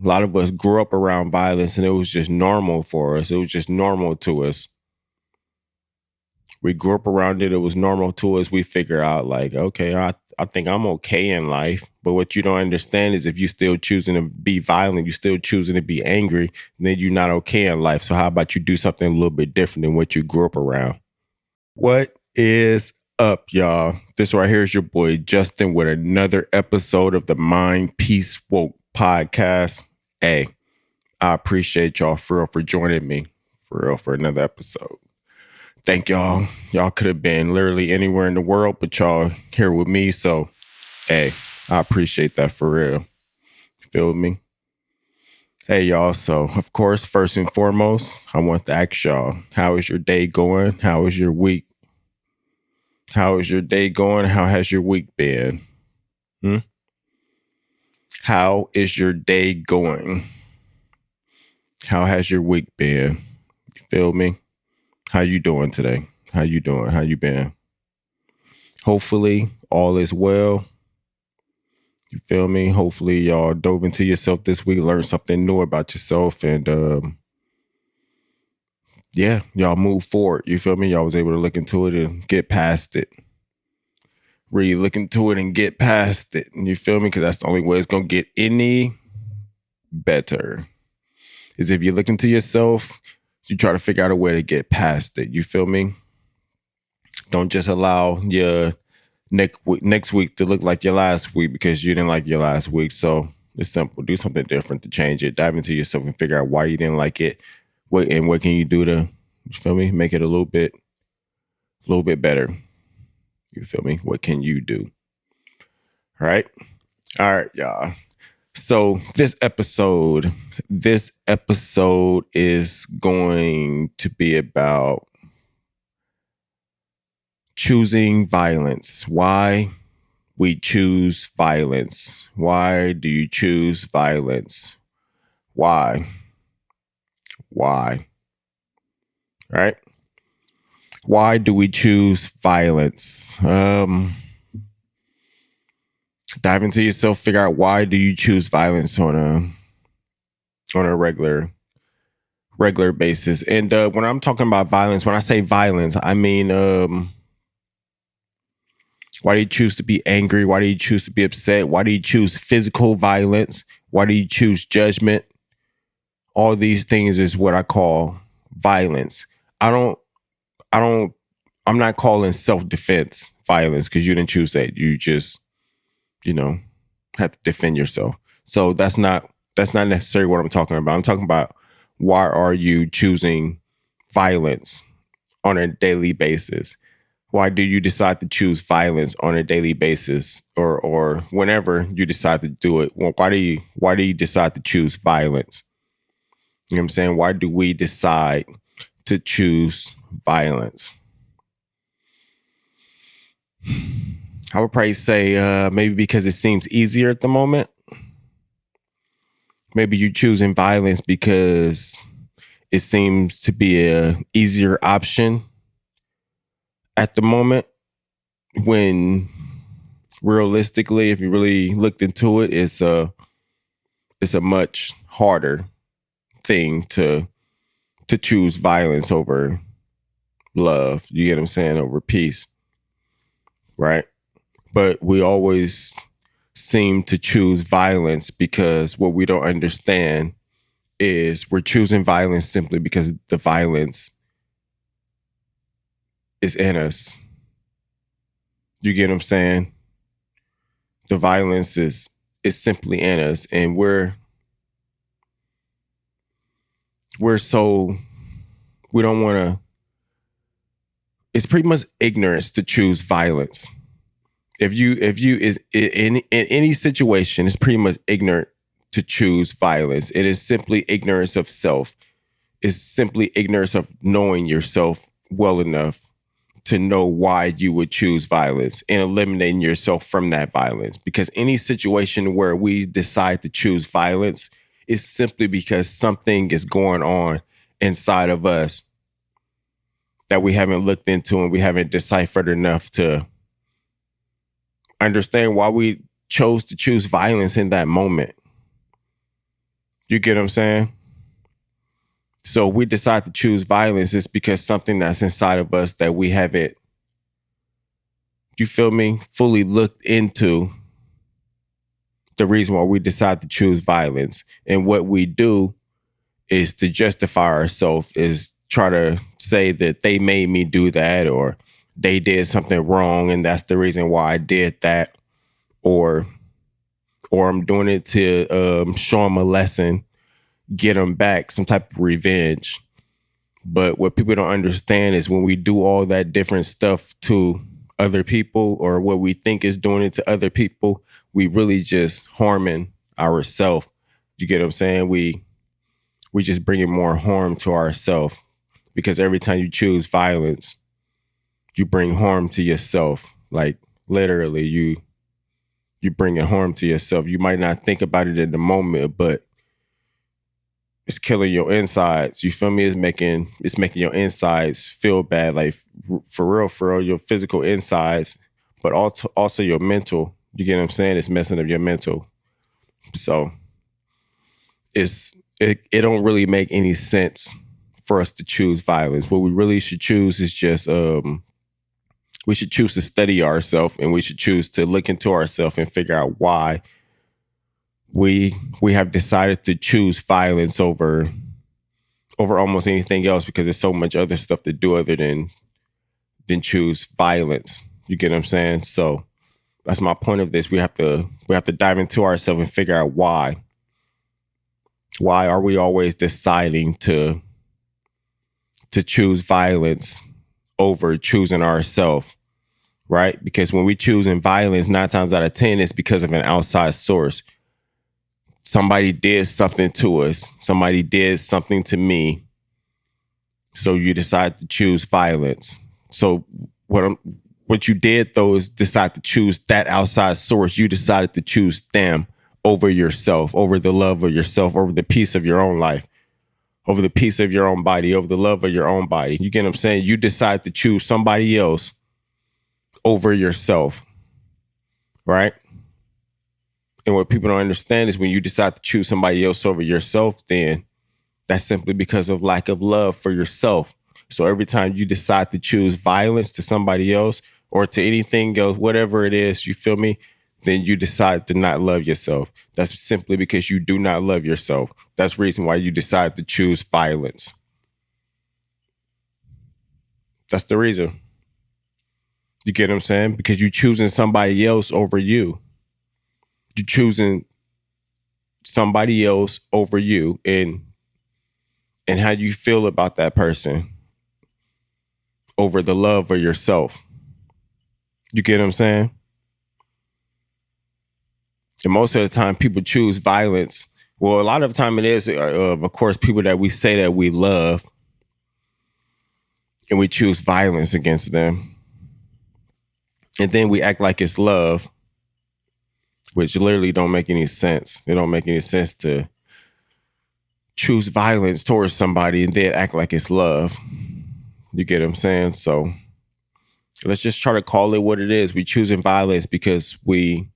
A lot of us grew up around violence and it was just normal for us. It was just normal to us. We grew up around it. It was normal to us. We figure out like, okay, I think I'm okay in life. But what you don't understand is if you still choosing to be violent, you still choosing to be angry, then you're not okay in life. So how about you do something a little bit different than what you grew up around? What is up, y'all? This right here is your boy Justin with another episode of the Mind Peace Woke podcast. Hey, I appreciate y'all for real for joining me for real for another episode. Thank y'all. Y'all could have been literally anywhere in the world, but y'all here with me. So, hey, I appreciate that for real. Feel me? Hey, y'all. So, of course, first and foremost, I want to ask y'all, how is your day going? How is your week? How is your day going? How has your week been? How is your day going? How has your week been? You feel me? How you doing today? How you doing? How you been? Hopefully all is well. You feel me? Hopefully y'all dove into yourself this week, learned something new about yourself, and yeah, y'all move forward. You feel me? Y'all was able to look into it and get past it. Really look into it and get past it. You feel me? Because that's the only way it's gonna get any better. Is if you look into yourself, you try to figure out a way to get past it. You feel me? Don't just allow your next week to look like your last week because you didn't like your last week. So it's simple. Do something different to change it. Dive into yourself and figure out why you didn't like it. What can you do to, you feel me? Make it a little bit better. You feel me? What can you do? All right, y'all. So this episode is going to be about choosing violence. Why we choose violence. Why do you choose violence? Why? Right? Why do we choose violence? Dive into yourself, figure out why do you choose violence on a regular basis. And when I'm talking about violence, when I say violence, I mean why do you choose to be angry? Why do you choose to be upset? Why do you choose physical violence? Why do you choose judgment? All these things is what I call violence. I'm not calling self-defense violence because you didn't choose that. You just, have to defend yourself. So that's not necessarily what I'm talking about. I'm talking about why are you choosing violence on a daily basis? Why do you decide to choose violence on a daily basis or whenever you decide to do it? Well, why do you decide to choose violence? You know what I'm saying? Why do we decide to choose violence? I would probably say maybe because it seems easier at the moment. Maybe you're choosing violence because it seems to be a easier option at the moment, when realistically, if you really looked into it, it's a much harder thing to choose violence over love. You get what I'm saying? Over peace, right? But we always seem to choose violence because what we don't understand is we're choosing violence simply because the violence is in us. You get what I'm saying? The violence is simply in us, and we're so, we don't want to, it's pretty much ignorance to choose violence. If you is in any situation, it's pretty much ignorant to choose violence. It is simply ignorance of self. It's simply ignorance of knowing yourself well enough to know why you would choose violence and eliminating yourself from that violence. Because any situation where we decide to choose violence is simply because something is going on inside of us that we haven't looked into and we haven't deciphered enough to understand why we chose to choose violence in that moment. You get what I'm saying? So we decide to choose violence is because something that's inside of us that we haven't, you feel me, fully looked into the reason why we decide to choose violence. And what we do is to justify ourselves, is try to say that they made me do that, or they did something wrong and that's the reason why I did that, or I'm doing it to show them a lesson, get them back, some type of revenge. But what people don't understand is when we do all that different stuff to other people, or what we think is doing it to other people, we really just harming ourselves. You get what I'm saying? We just bringing more harm to ourselves, because every time you choose violence, you bring harm to yourself. Like literally, you bringing harm to yourself. You might not think about it in the moment, but it's killing your insides. You feel me? It's making your insides feel bad. Like for real, your physical insides, but also your mental. You get what I'm saying? It's messing up your mental. So it don't really make any sense for us to choose violence. What we really should choose is just we should choose to study ourselves, and we should choose to look into ourselves and figure out why we have decided to choose violence over almost anything else, because there's so much other stuff to do other than choose violence. You get what I'm saying? So that's my point of this. We have to dive into ourselves and figure out why. Why are we always deciding to choose violence over choosing ourselves, right? Because when we choosing violence, 9 times out of 10, it's because of an outside source. Somebody did something to us. Somebody did something to me. So you decide to choose violence. So what you did though is decide to choose that outside source. You decided to choose them over yourself, over the love of yourself, over the peace of your own life, over the peace of your own body, over the love of your own body. You get what I'm saying? You decide to choose somebody else over yourself, right? And what people don't understand is when you decide to choose somebody else over yourself, then that's simply because of lack of love for yourself. So every time you decide to choose violence to somebody else or to anything else, whatever it is, you feel me? Then you decide to not love yourself. That's simply because you do not love yourself. That's the reason why you decide to choose violence. That's the reason. You get what I'm saying? Because you're choosing somebody else over you. You're choosing somebody else over you and how you feel about that person over the love of yourself. You get what I'm saying? And most of the time people choose violence. Well, a lot of the time it is, of course, people that we say that we love, and we choose violence against them. And then we act like it's love, which literally don't make any sense. It don't make any sense to choose violence towards somebody and then act like it's love. You get what I'm saying? So let's just try to call it what it is. We choosing violence because we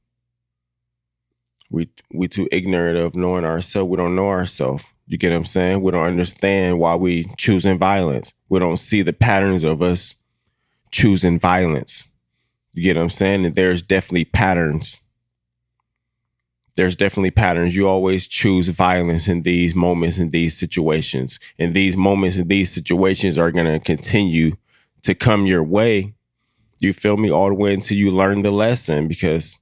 too ignorant of knowing ourselves. We don't know ourselves. You get what I'm saying? We don't understand why we choosing violence. We don't see the patterns of us choosing violence. You get what I'm saying? And there's definitely patterns. There's definitely patterns. You always choose violence in these moments, in these situations. And these moments and these situations are going to continue to come your way. You feel me? All the way until you learn the lesson, because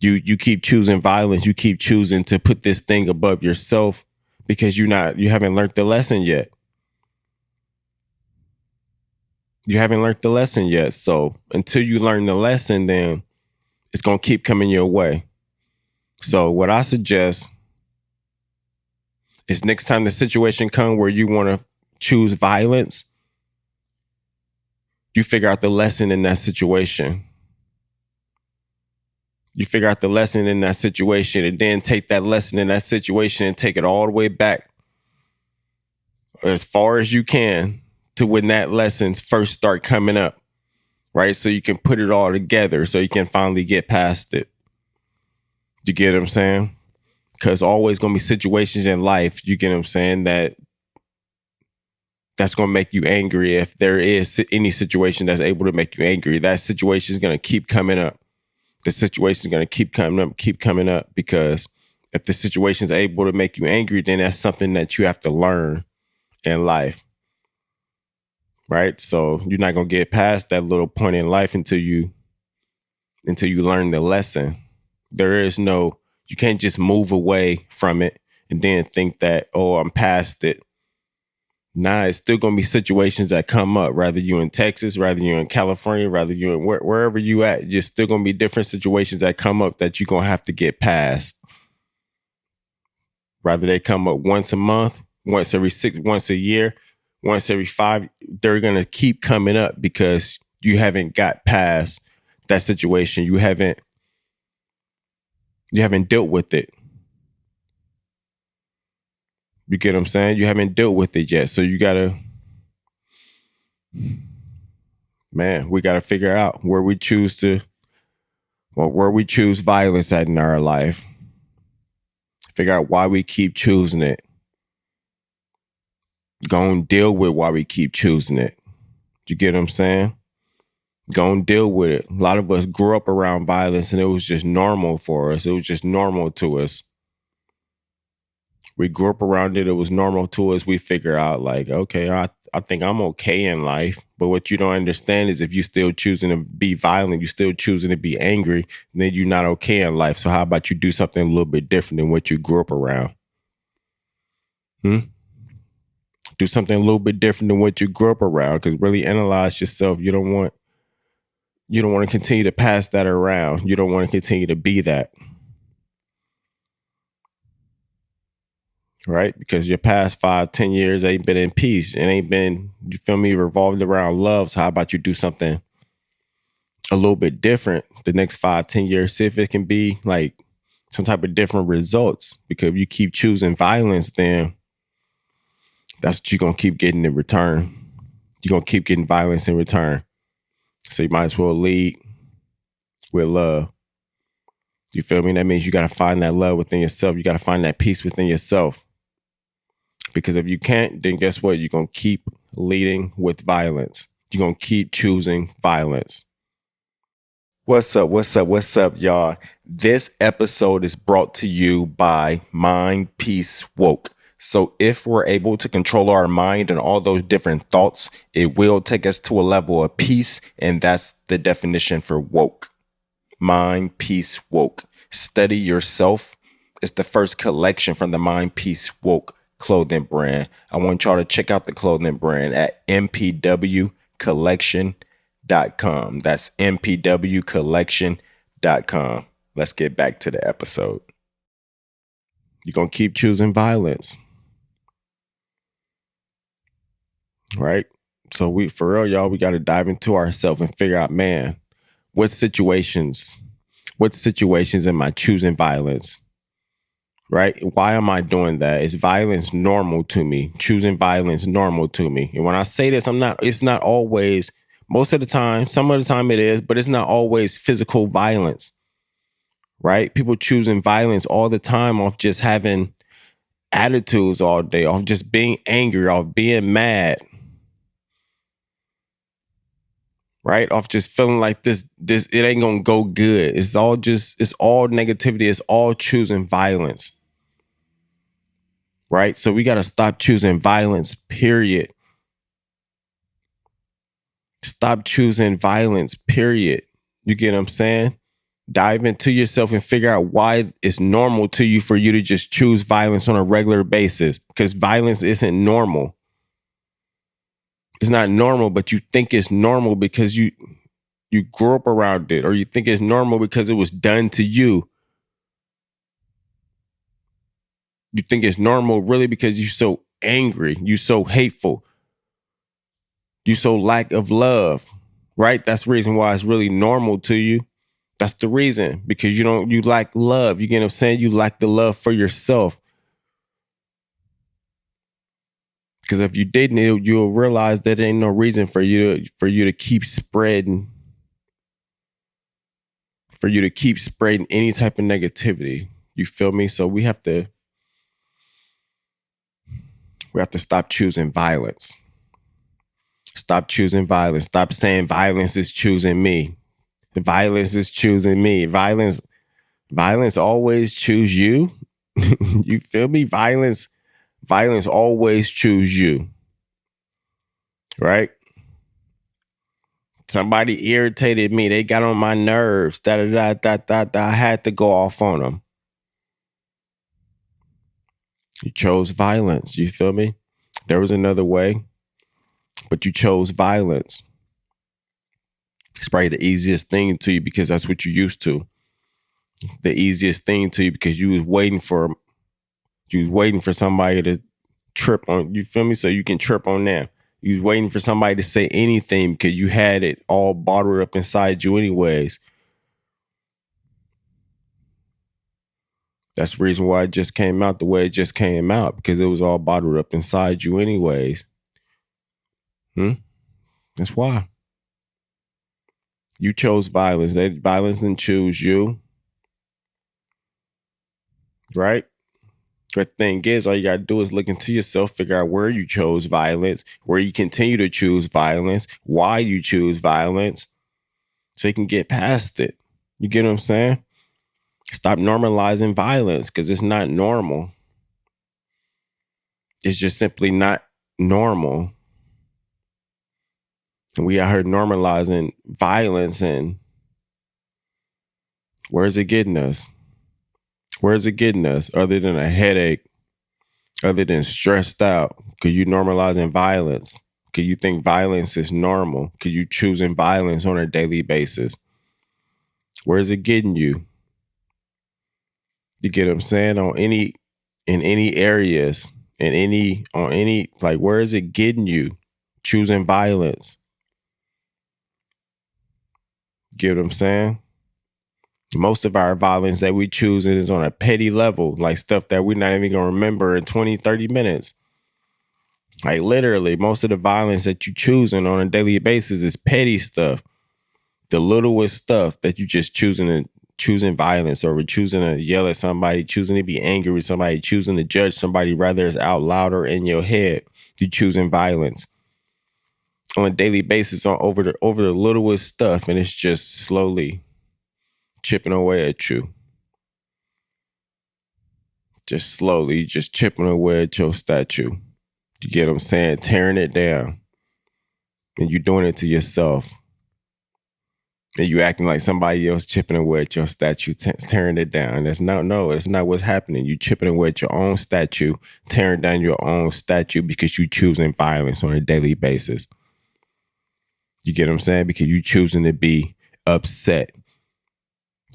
you keep choosing violence. You keep choosing to put this thing above yourself because you haven't learned the lesson yet. You haven't learned the lesson yet. So until you learn the lesson, then it's going to keep coming your way. So what I suggest is next time the situation comes where you want to choose violence, you figure out the lesson in that situation. You figure out the lesson in that situation and then take that lesson in that situation and take it all the way back as far as you can to when that lessons first start coming up, right? So you can put it all together so you can finally get past it. You get what I'm saying? Because always going to be situations in life, you get what I'm saying, that's going to make you angry. If there is any situation that's able to make you angry, that situation is going to keep coming up. The situation is going to keep coming up, because if the situation is able to make you angry, then that's something that you have to learn in life. Right? So you're not going to get past that little point in life until you learn the lesson. You can't just move away from it and then think that, oh, I'm past it. Nah, it's still going to be situations that come up, rather you in Texas, rather you in California, rather you in wherever you at, just still going to be different situations that come up that you're going to have to get past. Rather they come up once a month, once every 6, once a year, once every 5, they're going to keep coming up because you haven't got past that situation. You haven't dealt with it. You get what I'm saying? You haven't dealt with it yet. So we got to figure out where we choose violence at in our life. Figure out why we keep choosing it. Go and deal with why we keep choosing it. You get what I'm saying? Go and deal with it. A lot of us grew up around violence and it was just normal for us. It was just normal to us. We grew up around it. It was normal to us. We figure out like, okay, I think I'm okay in life. But what you don't understand is if you still choosing to be violent, you still choosing to be angry, then you're not okay in life. So how about you do something a little bit different than what you grew up around? Do something a little bit different than what you grew up around, because really analyze yourself. You don't want to continue to pass that around. You don't want to continue to be that. Right? Because your past 5-10 years ain't been in peace. It ain't been, you feel me, revolved around love. So how about you do something a little bit different the next 5-10 years? See if it can be like some type of different results. Because if you keep choosing violence, then that's what you're going to keep getting in return. You're going to keep getting violence in return. So you might as well lead with love. You feel me? That means you got to find that love within yourself. You got to find that peace within yourself. Because if you can't, then guess what? You're going to keep leading with violence. You're going to keep choosing violence. What's up, y'all? This episode is brought to you by Mind Peace Woke. So if we're able to control our mind and all those different thoughts, it will take us to a level of peace. And that's the definition for woke. Mind Peace Woke. Study Yourself. It's the first collection from the Mind Peace Woke clothing brand. I want y'all to check out the clothing brand at mpwcollection.com. That's mpwcollection.com. Let's get back to the episode. You're going to keep choosing violence. Right? So for real, y'all, we got to dive into ourselves and figure out, man, what situations am I choosing violence? Right? Why am I doing that? Is violence normal to me? Choosing violence normal to me? And when I say this, it's not always, most of the time, some of the time it is, but it's not always physical violence. Right? People choosing violence all the time off just having attitudes all day, off just being angry, off being mad. Right? Off just feeling like this, it ain't gonna go good. It's all negativity. It's all choosing violence. Right? So we got to stop choosing violence, period. Stop choosing violence, period. You get what I'm saying? Dive into yourself and figure out why it's normal to you for you to just choose violence on a regular basis, because violence isn't normal. It's not normal, but you think it's normal because you grew up around it, or you think it's normal because it was done to you. You think it's normal really because you're so angry, you so hateful, you so lack of love, right? That's the reason why it's really normal to you. That's the reason, because you lack love. You get what I'm saying? You lack the love for yourself. Because if you didn't, you'll realize that there ain't no reason for you to keep spreading, any type of negativity. You feel me? So we have to stop choosing violence. Stop choosing violence. Stop saying violence is choosing me. The violence is choosing me. Violence always choose you. You feel me? Violence always choose you. Right? Somebody irritated me. They got on my nerves. I had to go off on them. You chose violence. You feel me? There was another way, but you chose violence. It's probably the easiest thing to you because that's what you're used to. The easiest thing to you because you was waiting for somebody to trip on. You feel me? So you can trip on them. You was waiting for somebody to say anything because you had it all bottled up inside you anyways. That's the reason why it just came out the way it just came out, because it was all bottled up inside you anyways. That's why. You chose violence. Violence didn't choose you. Right? The thing is, all you got to do is look into yourself, figure out where you chose violence, where you continue to choose violence, why you choose violence, so you can get past it. You get what I'm saying? Stop normalizing violence because it's not normal. It's just simply not normal. And we out here normalizing violence, and where's it getting us? Where's it getting us other than a headache, other than stressed out? Because you normalizing violence. Because you think violence is normal. Because you choosing violence on a daily basis. Where's it getting you? You get what I'm saying? In any areas, where is it getting you? Choosing violence. Get what I'm saying? Most of our violence that we choose is on a petty level, like stuff that we're not even going to remember in 20, 30 minutes. Like literally, most of the violence that you choosing on a daily basis is petty stuff. The littlest stuff that you just choosing violence over, choosing to yell at somebody, choosing to be angry with somebody, choosing to judge somebody, rather it's out loud or in your head. You choosing violence on a daily basis over the littlest stuff, and it's just slowly chipping away at you. Just slowly, just chipping away at your statue. You get what I'm saying? Tearing it down. And you're doing it to yourself. And you acting like somebody else chipping away at your statue, tearing it down. It's not what's happening. You chipping away at your own statue, tearing down your own statue because you choosing violence on a daily basis. You get what I'm saying? Because you choosing to be upset.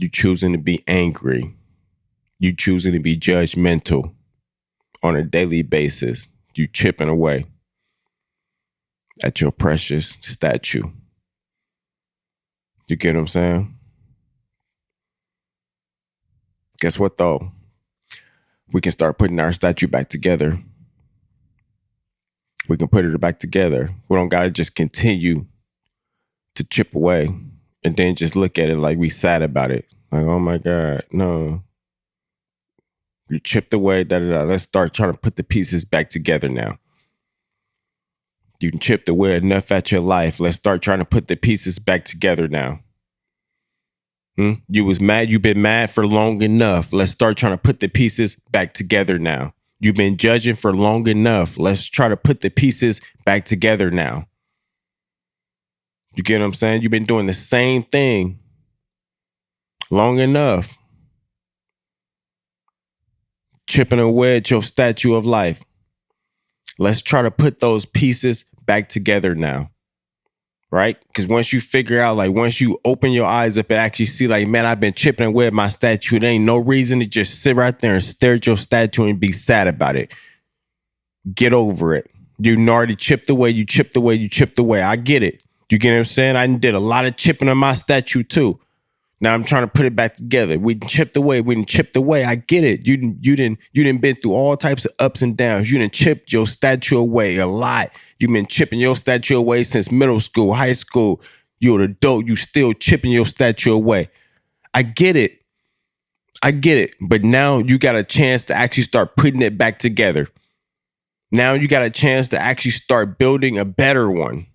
You choosing to be angry. You choosing to be judgmental on a daily basis. You chipping away at your precious statue. You get what I'm saying? Guess what, though? We can start putting our statue back together. We can put it back together. We don't got to just continue to chip away and then just look at it like we sad about it. Like, oh my God, no. You chipped away, Let's start trying to put the pieces back together now. You chipped away enough at your life. Let's start trying to put the pieces back together now. You was mad. You've been mad for long enough. Let's start trying to put the pieces back together now. You've been judging for long enough. Let's try to put the pieces back together now. You get what I'm saying? You've been doing the same thing long enough. Chipping away at your statue of life. Let's try to put those pieces back together now. Right? Because once you figure out, like, once you open your eyes up and actually see, like, man, I've been chipping away at my statue. There ain't no reason to just sit right there and stare at your statue and be sad about it. Get over it. You already chipped away. You chipped away. You chipped away. I get it. You get what I'm saying? I did a lot of chipping on my statue too. Now I'm trying to put it back together. We chipped away. I get it. You didn't been through all types of ups and downs. You didn't chipped your statue away a lot. You've been chipping your statue away since middle school, high school. You're an adult. You still chipping your statue away. I get it. I get it. But now you got a chance to actually start putting it back together. Now you got a chance to actually start building a better one.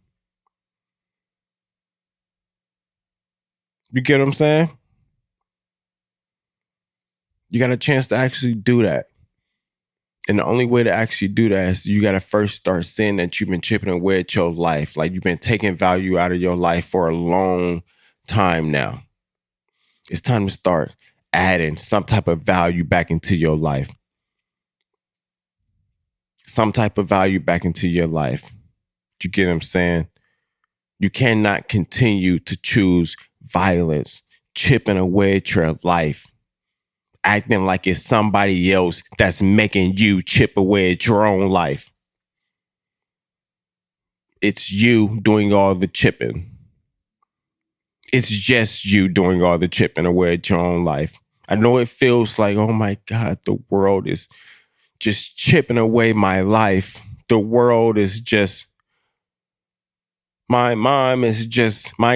You get what I'm saying? You got a chance to actually do that. And the only way to actually do that is you got to first start seeing that you've been chipping away at your life. Like you've been taking value out of your life for a long time now. It's time to start adding some type of value back into your life. Some type of value back into your life. You get what I'm saying? You cannot continue to choose violence, chipping away at your life, acting like it's somebody else that's making you chip away at your own life. It's you doing all the chipping. It's just you doing all the chipping away at your own life. I know it feels like, oh my God, the world is just chipping away my life. The world is just, my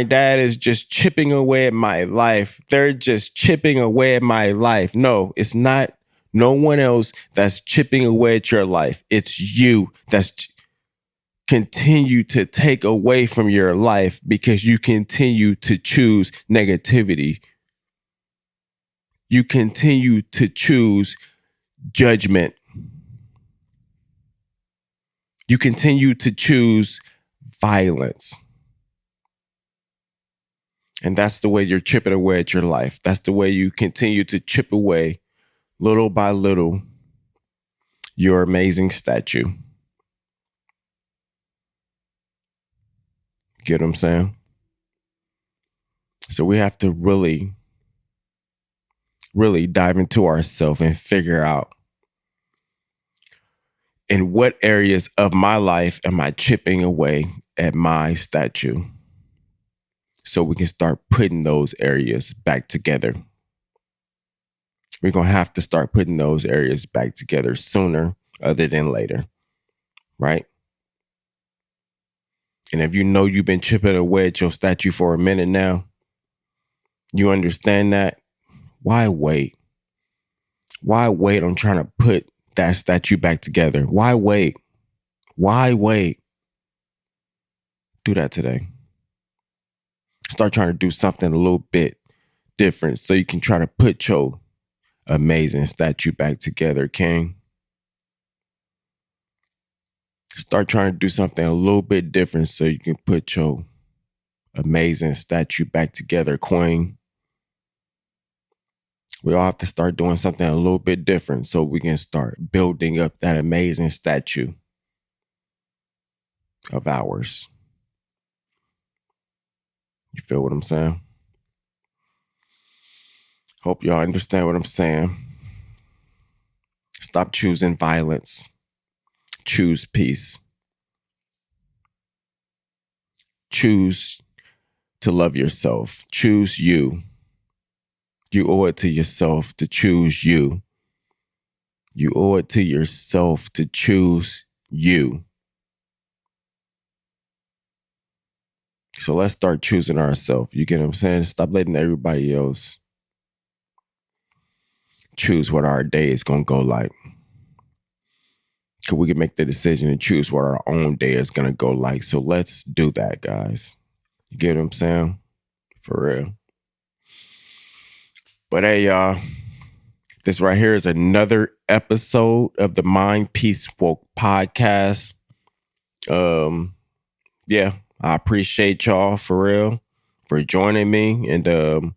dad is just chipping away at my life. They're just chipping away at my life. No, it's not no one else that's chipping away at your life. It's you that's continue to take away from your life because you continue to choose negativity. You continue to choose judgment. You continue to choose violence. And that's the way you're chipping away at your life. That's the way you continue to chip away, little by little, your amazing statue. Get what I'm saying? So we have to really, really dive into ourselves and figure out in what areas of my life am I chipping away at my statue, so we can start putting those areas back together. We're going to have to start putting those areas back together sooner other than later, right? And if you know you've been chipping away at your statue for a minute now, you understand that. Why wait? Why wait on trying to put that statue back together? Why wait? Why wait? Do that today. Start trying to do something a little bit different so you can try to put your amazing statue back together, King. Start trying to do something a little bit different so you can put your amazing statue back together, Queen. We all have to start doing something a little bit different so we can start building up that amazing statue of ours. You feel what I'm saying? Hope y'all understand what I'm saying. Stop choosing violence. Choose peace. Choose to love yourself. Choose you. You owe it to yourself to choose you. You owe it to yourself to choose you. So let's start choosing ourselves. You get what I'm saying? Stop letting everybody else choose what our day is going to go like. Because we can make the decision and choose what our own day is going to go like. So let's do that, guys. You get what I'm saying? For real. But hey, y'all, this right here is another episode of the Mind Peace Woke podcast. Yeah, I appreciate y'all for real for joining me. And oh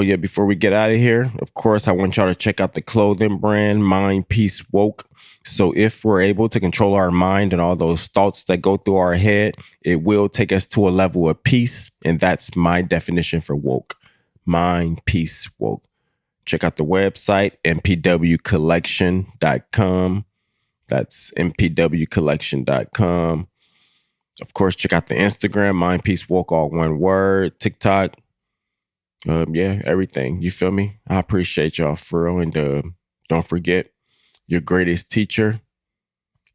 yeah, before we get out of here, of course, I want y'all to check out the clothing brand Mind Peace Woke. So if we're able to control our mind and all those thoughts that go through our head, it will take us to a level of peace. And that's my definition for woke. Mind Peace Woke. Check out the website, mpwcollection.com. That's mpwcollection.com. Of course, check out the Instagram, Mind Peace Woke, all one word. TikTok. Yeah, everything. You feel me? I appreciate y'all for real. And don't forget, your greatest teacher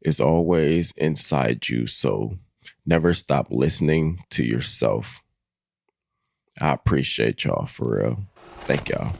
is always inside you. So never stop listening to yourself. I appreciate y'all for real. Thank y'all.